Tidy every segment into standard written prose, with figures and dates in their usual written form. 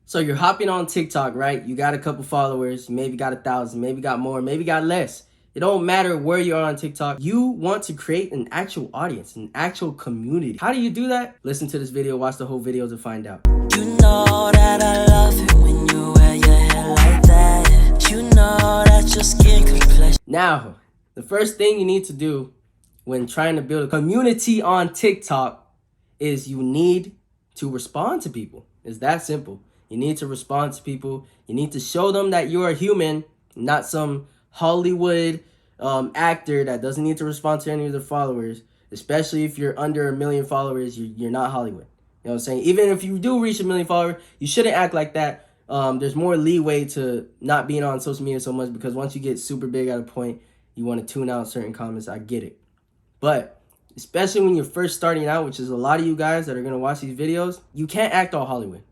So you're hopping on TikTok, right? You got a couple followers, maybe got 1,000, maybe got more, maybe got less. It don't matter where you are on TikTok. You want to create an actual audience, an actual community. How do you do that? Listen to this video, watch the whole video to find out. You know that I love it when you wear your hair like that. You know that your skin complexion. Now, the first thing you need to do when trying to build a community on TikTok is you need to respond to people. It's that simple. You need to respond to people. You need to show them that you're a human, not some Hollywood actor that doesn't need to respond to any of their followers, especially if you're under 1 million followers. You're not Hollywood. You know what I'm saying? Even if you do reach 1 million followers, you shouldn't act like that. There's more leeway to not being on social media so much, because once you get super big at a point, you want to tune out certain comments. I get it. But especially when you're first starting out, which is a lot of you guys that are going to watch these videos, you can't act all Hollywood.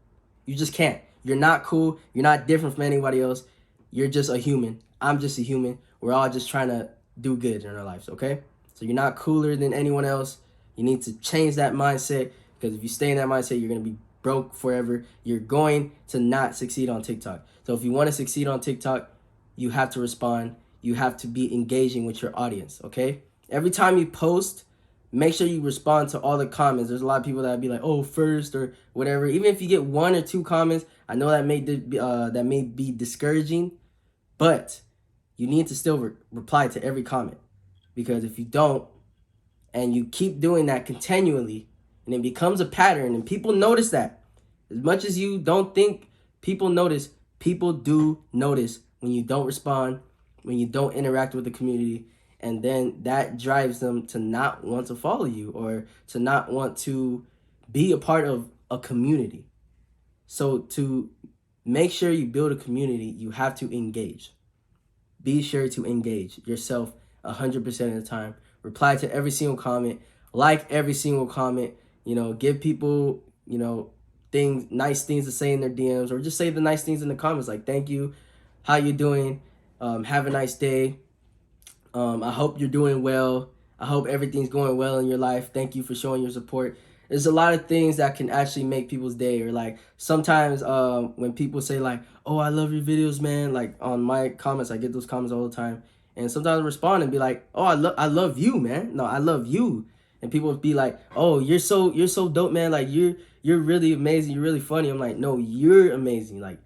You just can't. You're not cool. You're not different from anybody else. You're just a human. I'm just a human. We're all just trying to do good in our lives, okay? So you're not cooler than anyone else. You need to change that mindset, because if you stay in that mindset, you're going to be broke forever. You're going to not succeed on TikTok. So if you want to succeed on TikTok, you have to respond. You have to be engaging with your audience, okay? Every time you post, make sure you respond to all the comments. There's a lot of people that be like, oh, first or whatever. Even if you get 1 or 2 comments, I know that may be discouraging, but you need to still reply to every comment. Because if you don't, and you keep doing that continually, and it becomes a pattern, and people notice that. As much as you don't think people notice, people do notice when you don't respond, when you don't interact with the community. And then that drives them to not want to follow you, or to not want to be a part of a community. So to make sure you build a community, you have to engage. Be sure to engage yourself 100% of the time. Reply to every single comment. Like every single comment. Give people, nice things to say in their DMs, or just say the nice things in the comments. Like, thank you. How you doing? Have a nice day. I hope you're doing well. I hope everything's going well in your life. Thank you for showing your support. There's a lot of things that can actually make people's day. Or like sometimes when people say like, oh, I love your videos, man. Like on my comments, I get those comments all the time. And sometimes I respond and be like, oh, I love you, man. No, I love you. And people would be like, oh, you're so dope, man. Like you're really amazing. You're really funny. I'm like, no, you're amazing. Like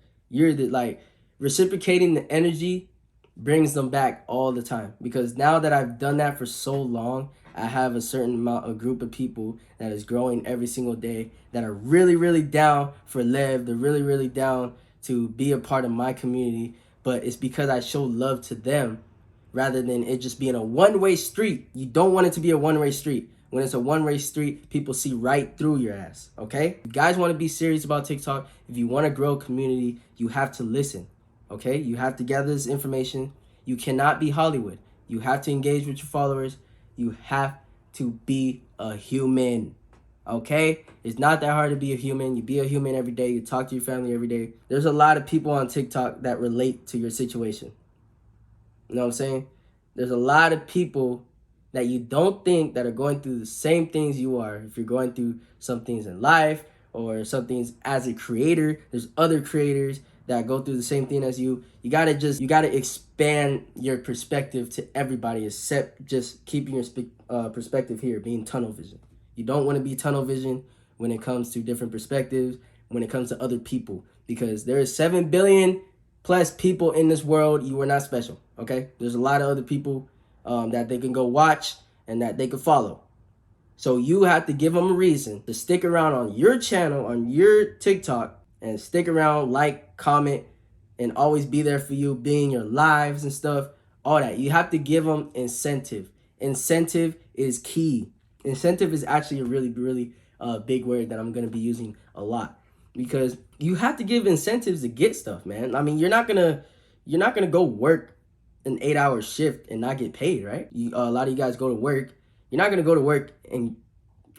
reciprocating the energy brings them back all the time. Because now that I've done that for so long, I have a group of people that is growing every single day that are really, really down for Lev. They're really, really down to be a part of my community. But it's because I show love to them rather than it just being a one-way street. You don't want it to be a one-way street. When it's a one-way street, people see right through your ass, okay? If you guys want to be serious about TikTok, if you want to grow a community, you have to listen. Okay, you have to gather this information. You cannot be Hollywood. You have to engage with your followers. You have to be a human. Okay, it's not that hard to be a human. You be a human every day. You talk to your family every day. There's a lot of people on TikTok that relate to your situation. You know what I'm saying? There's a lot of people that you don't think that are going through the same things you are. If you're going through some things in life or some things as a creator, there's other creators that go through the same thing as you. You gotta expand your perspective to everybody, except just keeping your perspective here, being tunnel vision. You don't want to be tunnel vision when it comes to different perspectives, when it comes to other people, because there is 7 billion plus people in this world. You are not special, okay? There's a lot of other people that they can go watch and that they can follow. So you have to give them a reason to stick around on your channel, on your TikTok, and stick around, like, comment, and always be there for you, be in your lives and stuff, all that. You have to give them incentive. Incentive is key. Incentive is actually a really, really big word that I'm going to be using a lot, because you have to give incentives to get stuff, man. I mean, you're not gonna go work an 8-hour shift and not get paid, right? A lot of you guys go to work. You're not going to go to work and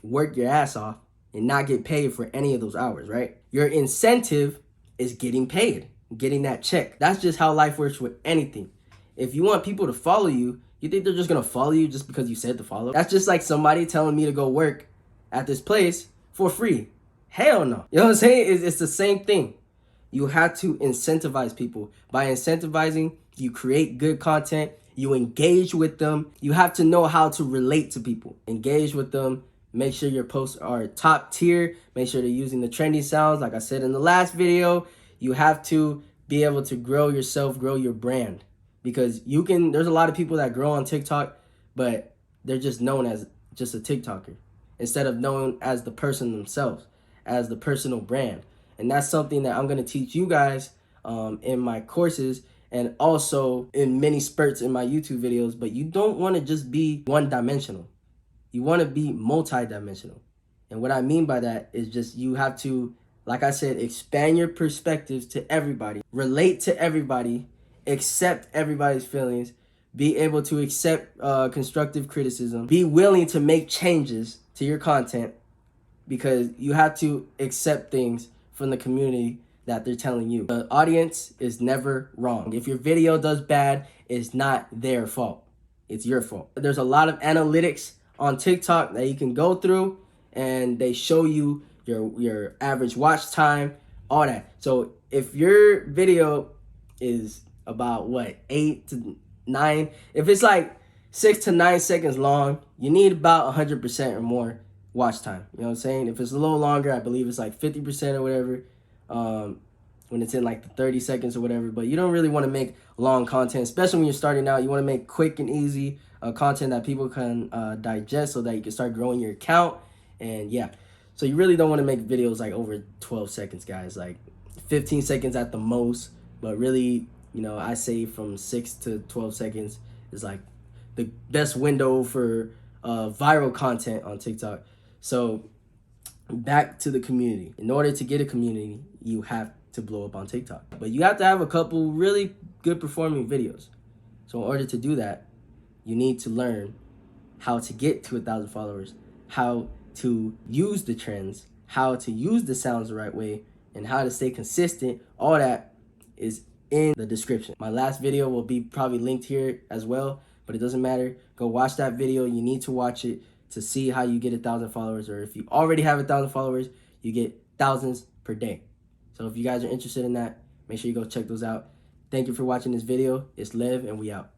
work your ass off and not get paid for any of those hours, right? Your incentive is getting paid, getting that check. That's just how life works with anything. If you want people to follow you, you think they're just going to follow you just because you said to follow? That's just like somebody telling me to go work at this place for free. Hell no. You know what I'm saying? It's the same thing. You have to incentivize people. By incentivizing, you create good content, you engage with them. You have to know how to relate to people. Engage with them. Make sure your posts are top tier. Make sure they're using the trendy sounds. Like I said in the last video, you have to be able to grow yourself, grow your brand. Because there's a lot of people that grow on TikTok, but they're just known as just a TikToker instead of known as the person themselves, as the personal brand. And that's something that I'm going to teach you guys in my courses and also in many spurts in my YouTube videos. But you don't want to just be one-dimensional. You want to be multi-dimensional. And what I mean by that is just you have to, like I said, expand your perspectives to everybody, relate to everybody, accept everybody's feelings, be able to accept constructive criticism, be willing to make changes to your content, because you have to accept things from the community that they're telling you. The audience is never wrong. If your video does bad, it's not their fault. It's your fault. There's a lot of analytics on TikTok that you can go through, and they show you your average watch time, all that. So if your video is about 8 to 9, if it's like 6 to 9 seconds long, you need about 100% or more watch time. You know what I'm saying? If it's a little longer, I believe it's like 50% or whatever, when it's in like the 30 seconds or whatever. But you don't really want to make long content, especially when you're starting out. You want to make quick and easy content that people can digest so that you can start growing your account. And yeah, so you really don't want to make videos like over 12 seconds, guys, like 15 seconds at the most. But really, I say from 6 to 12 seconds is like the best window for viral content on TikTok. So back to the community. In order to get a community, you have to blow up on TikTok. But you have to have a couple really good performing videos. So in order to do that, you need to learn how to get to 1,000 followers, how to use the trends, how to use the sounds the right way, and how to stay consistent. All that is in the description. My last video will be probably linked here as well, but it doesn't matter. Go watch that video. You need to watch it to see how you get 1,000 followers, or if you already have 1,000 followers, you get thousands per day. So if you guys are interested in that, make sure you go check those out. Thank you for watching this video. It's Lev, and we out.